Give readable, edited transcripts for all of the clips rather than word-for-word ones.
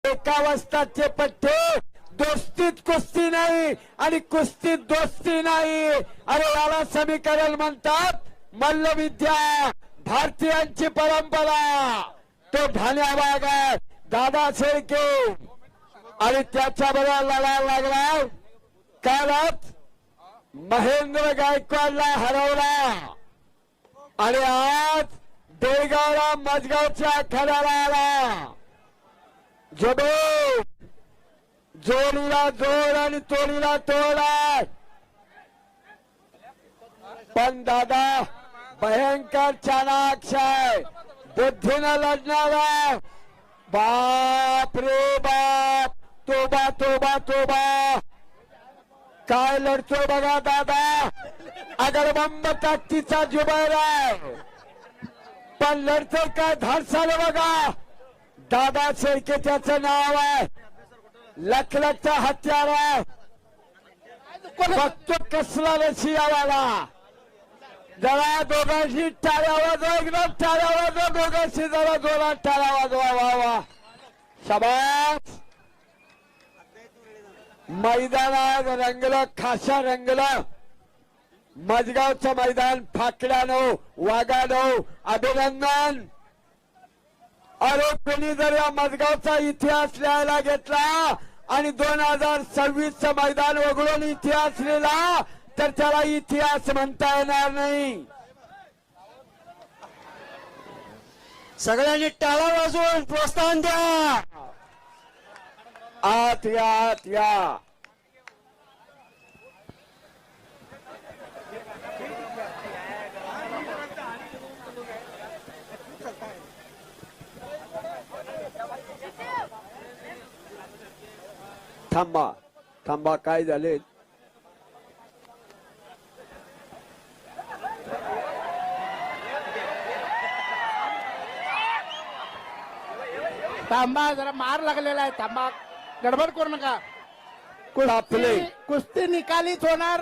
एका वस्ताचे पट्टे दोस्तीत कुस्ती नाही आणि कुस्तीत दोस्ती नाही. अरे याला समीकरण म्हणतात मल्लविद्या, भारतीयांची परंपरा. तो ढाण्याबाग आहे दादा शेळके आणि त्याच्या बरोबर लढायला लागला. कालच महेंद्र गायकवाडला हरवला आणि आज देगावला मजगावच्या आखाड्याला आला. जबो जोडीला जोड आणि तोडीला तोड आहे. पण दादा भयंकर चाणाक्ष आहे, बुद्धीनं लढणारा. बाप रे बाप, तोबा तोबा तोबा, काय लढतो बघा दादा. अगरबंब ताकदीचा जुबैर आहे, पण लढतो काय धाडसाला बघा. दादा शेळके त्याचं नाव आहे, लखलखचा हत्यार आहे. बघतो कसला रशियावाला. जरा दोघांशी टाळ्या वाजवा, एकदम टाळ्या वाजवा दोघांशी, जरा जोरात टाळ्या वाजवा. वा वा शाबास. मैदान आज रंगलं, खासा रंगलं. मजगावचं मैदान फाकड्यानं वाघानं अभिनंदन. अरे कोणी जर या मजगावचा इतिहास लिहायला घेतला आणि 2026चं मैदान वगळून इतिहास लिहिला तर त्याला इतिहास म्हणता येणार नाही. सगळ्यांनी टाळा वाजवून प्रोत्साहन द्या. आत या, आत या. थांबा थांबा, काय झाले. थांबा, जरा मार लागलेला आहे. थांबा, गडबड करू नका. तापले कुस्ती निकालीच होणार.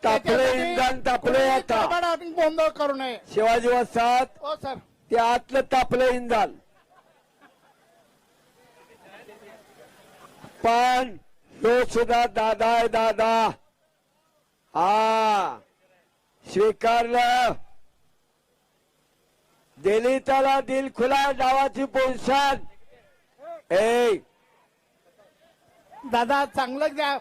तापले इंधन तापले. आता गोंधळ करू नये. शिवाजी वसाहत हो सर, ते आतलं तापलं इंधन. पण तो सुद्धा दादा आहे दादा. हा स्वीकारलं. दिली त्याला दिल खुला डावाची पोझिशन. ए दादा चांगलं द्या.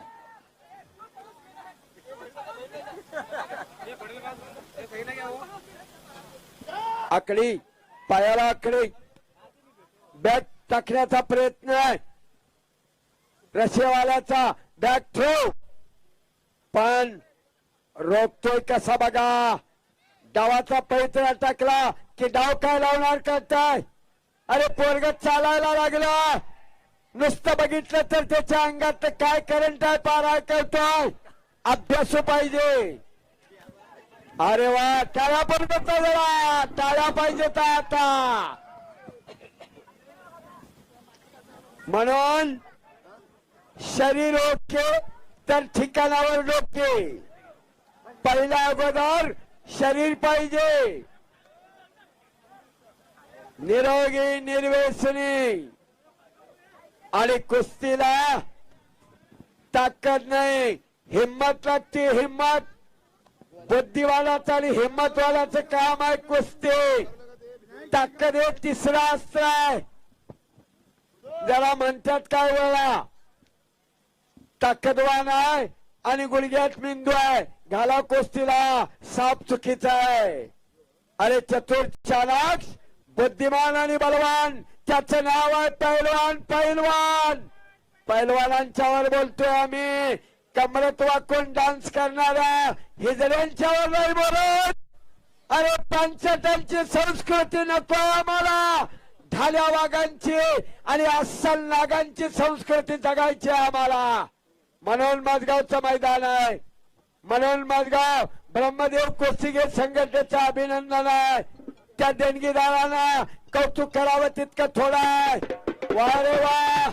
आकडी पायाला आकडी बॅट टाकण्याचा प्रयत्न आहे रशियावाल्याचा. बॅट थ्रो पण रोखतोय कसा बघा. डावाचा पैतरा टाकला की डाव काय लावणार करताय. अरे पोरगत चालायला लागला. नुसतं बघितलं तर त्याच्या अंगात काय करंट आहे पार करतोय. अभ्यासू पाहिजे. अरे वा, टाळ्या पण करता जरा, टाळ्या पाहिजेत आता. म्हणून शरीर ओके तर ठिकाणावर डोके. पहिल्या अगोदर शरीर पाहिजे, निरोगी निर्व्यसनी. आणि कुस्तीला ताकद नाही, हिम्मत लागते. हिम्मत बुद्धिवालाचं आणि हिम्मतवालाचं काम आहे कुस्ती. ताकद हे तिसरा अस्त्र आहे. जरा म्हणतात काय वेळा ताकदवान आहे आणि गुडघ्यात मेंदू आहे, घाला कुस्तीला. साप चुकीचा आहे. अरे चतुर चालाक बुद्धिमान आणि बलवान, त्याचं नाव आहे पैलवान. पैलवान पैलवानांच्यावर बोलतोय आम्ही. कमरत वाकून डान्स करणारा हिजड्यांच्यावर नाही बोलत. अरे पंचटांची संस्कृती नको आम्हाला. ढाल्या वाघांची आणि अस्सल नागांची संस्कृती जगायची आम्हाला. म्हणून मजगावचं मैदान आहे. म्हणून मजगाव ब्रह्मदेव कुस्तीगीर संघटनेचं अभिनंदन आहे. त्या देणगीदारांना कौतुक करावं तितकं थोडं आहे. वा रे वा.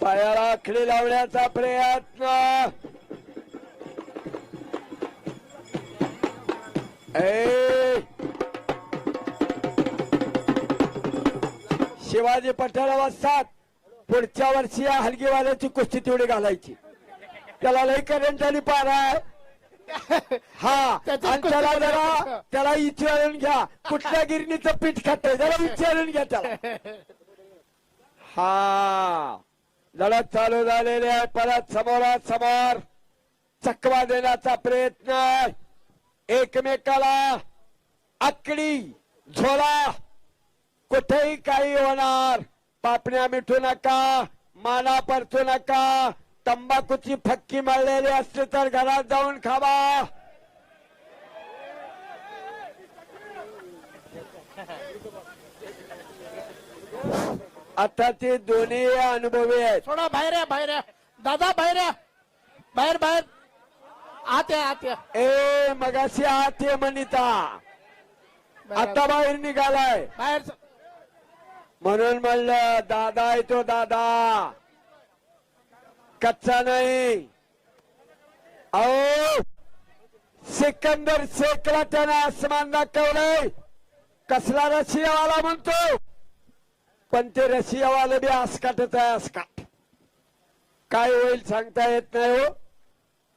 पायाला आखडी लावण्याचा प्रयत्न. ए शिवाजी पठारा वाजतात पुढच्या वर्षी या हलगीवाल्याची कुस्ती तेवढी घालायची. त्याला लई करंट आणि पारा आहे. हा त्याची आणि कुस्ती त्याला बघा. जरा त्याला विचारून घ्या कुठल्या गिरणीचं पीठ खातंय जरा विचारून घ्या त्याला. हा लढत चालू झालेली आहे. परत समोरासमोर चकवा देण्याचा प्रयत्न एकमेकाला आकडी झोला कुठेही काही होणार. पापण्या मिठू नका माना परतू नका. तंबाखूची फक्की मळलेली असली तर घरात जाऊन खावा. आता ते दोन्ही अनुभवी आहेत. थोडा बाहेर या बाहेर या दादा बाहेर या बाहेर बाहेर आत या आत या ए मगाशी आत ये मनिता आता बाहेर निघालाय बाहेर म्हणून म्हणलं दादा आहे तो दादा कच्चा नाही. अहो सिकंदर शेखला त्यानं आसमान दाखवलंय. कसला रशियावाला म्हणतो पण ते रशियावाला बी आसकाटच आहे आसकाट. काय होईल सांगता येत नाही हो.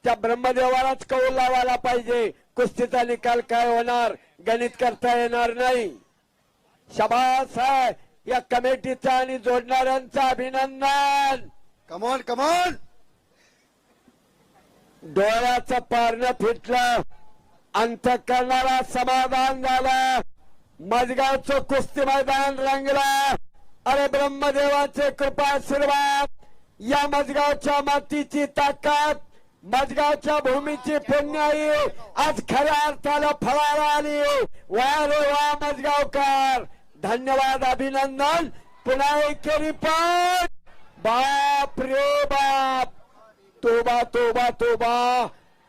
त्या ब्रह्मदेवालाच कौल लावायला पाहिजे. कुस्तीचा निकाल काय होणार गणित करता येणार नाही. शाबास आहे या कमिटीचा आणि जोडणाऱ्यांचं अभिनंदन. Come on come on. डोळ्याचं पारणं फिटलं अंतःकरणाला समाधान झालं. मजगावचं कुस्ती मैदान रंगलं. अरे ब्रह्मदेवाचे कृपा आशीर्वाद या मजगावच्या मातीची ताकद मजगावच्या भूमीची पुण्याई आज खऱ्या अर्थाला फळाला आली. वा रे वा मजगावकर धन्यवाद अभिनंदन. पुन्हा एक रिपोर्ट. बाप रे बाप तोबा तोबा तोबा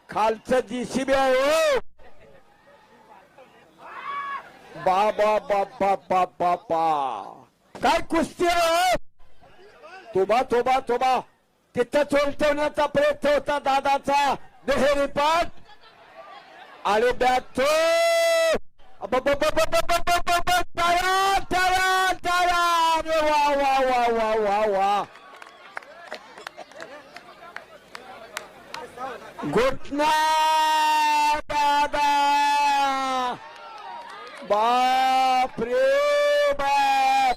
खालचं जीसीबी आहे हो. बाबा बापा बापा बा काय कुस्ती आहे. तोबा तोबा तोबा तिथं चोलटवण्याचा प्रयत्न होता दादाचा. दुहेरी पाठ आणि बॅट तो टाळा टाळा टाळा. अरे वा वा वा वा वा वा. घुटना दादा बाप रे बाप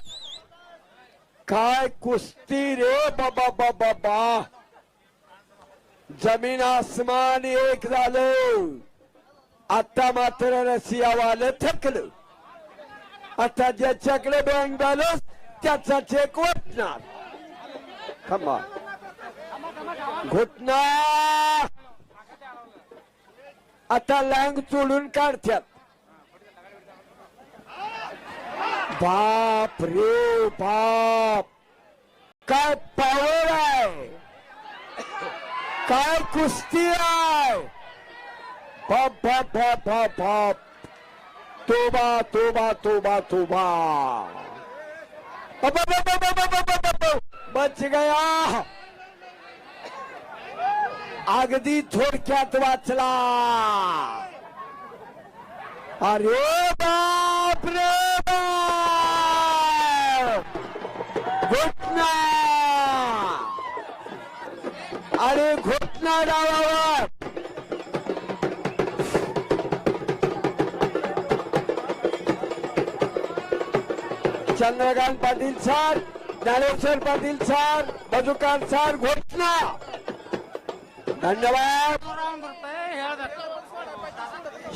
काय कुस्ती रे बाबा बाबा बा. जमीन आसमान एक झालं. आता मात्र रशियावालं थकलं. आता ज्याच्याकडे बँक बॅलन्स त्याचा चेक वाटणार. खमा घुटना आता लँग चोडून काढत्यात. बाप रे बाप काय पावर आहे काय कुस्ती आहे. बाप बाप बाप बाप बाप तोबा तोबा तोबा तोबा. बच गया. अगदी थोडक्यात वाचला. अरे बाप रे बाप घुटना अरे घुटना डावावर. Chandrakant Patil sir Dnyaneshwar Patil sir Madhukar sir घोषणा. धन्यवाद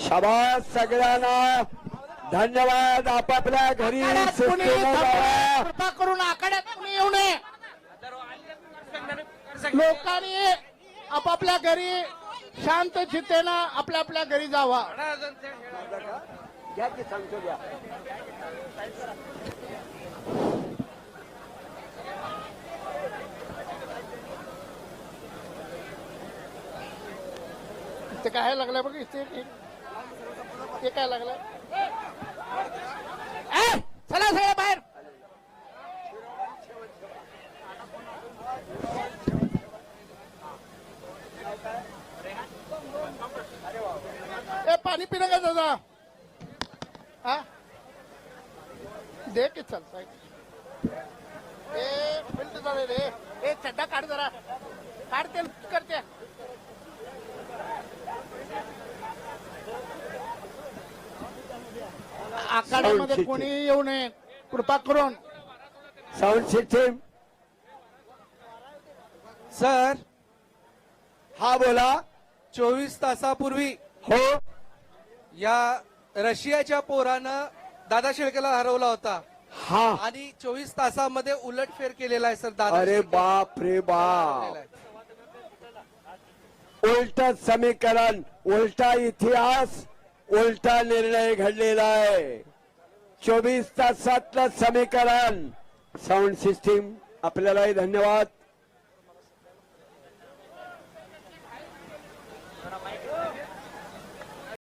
शाबास सगळ्यांना धन्यवाद. आपापल्या घरी शिस्तीने जावा. कृपा करून आखाड्यात कुणी येऊ नये. लोकांनी आपापल्या घरी शांत चित्तेनं आपल्या आपल्या घरी जावा. घ्या की सांगतो घ्या. ते काय लागलं बघ ते काय लागलं. चला सगळं बाहेर. पाणी पिणं का दादा. हा दे की चल ए चड्डा काढ जरा काढते करते आखाड्यामध्ये कोणी येऊ नये कृपा करून. Sound system. सर हा बोला. 24 तासापूर्वी हो या रशियाच्या पोरानं दादा शेळकेला हरवला होता हा. आणि 24 तासामध्ये उलटफेर केलेला आहे सर. दादा अरे शेळके बाप रे बाप. हरवलेला आहे. उलट समीकरण, उलटा इतिहास, उलटा निर्णय घडलेला आहे. 24 तासातलं समीकरण. साऊंड सिस्टीम आपल्यालाही धन्यवाद.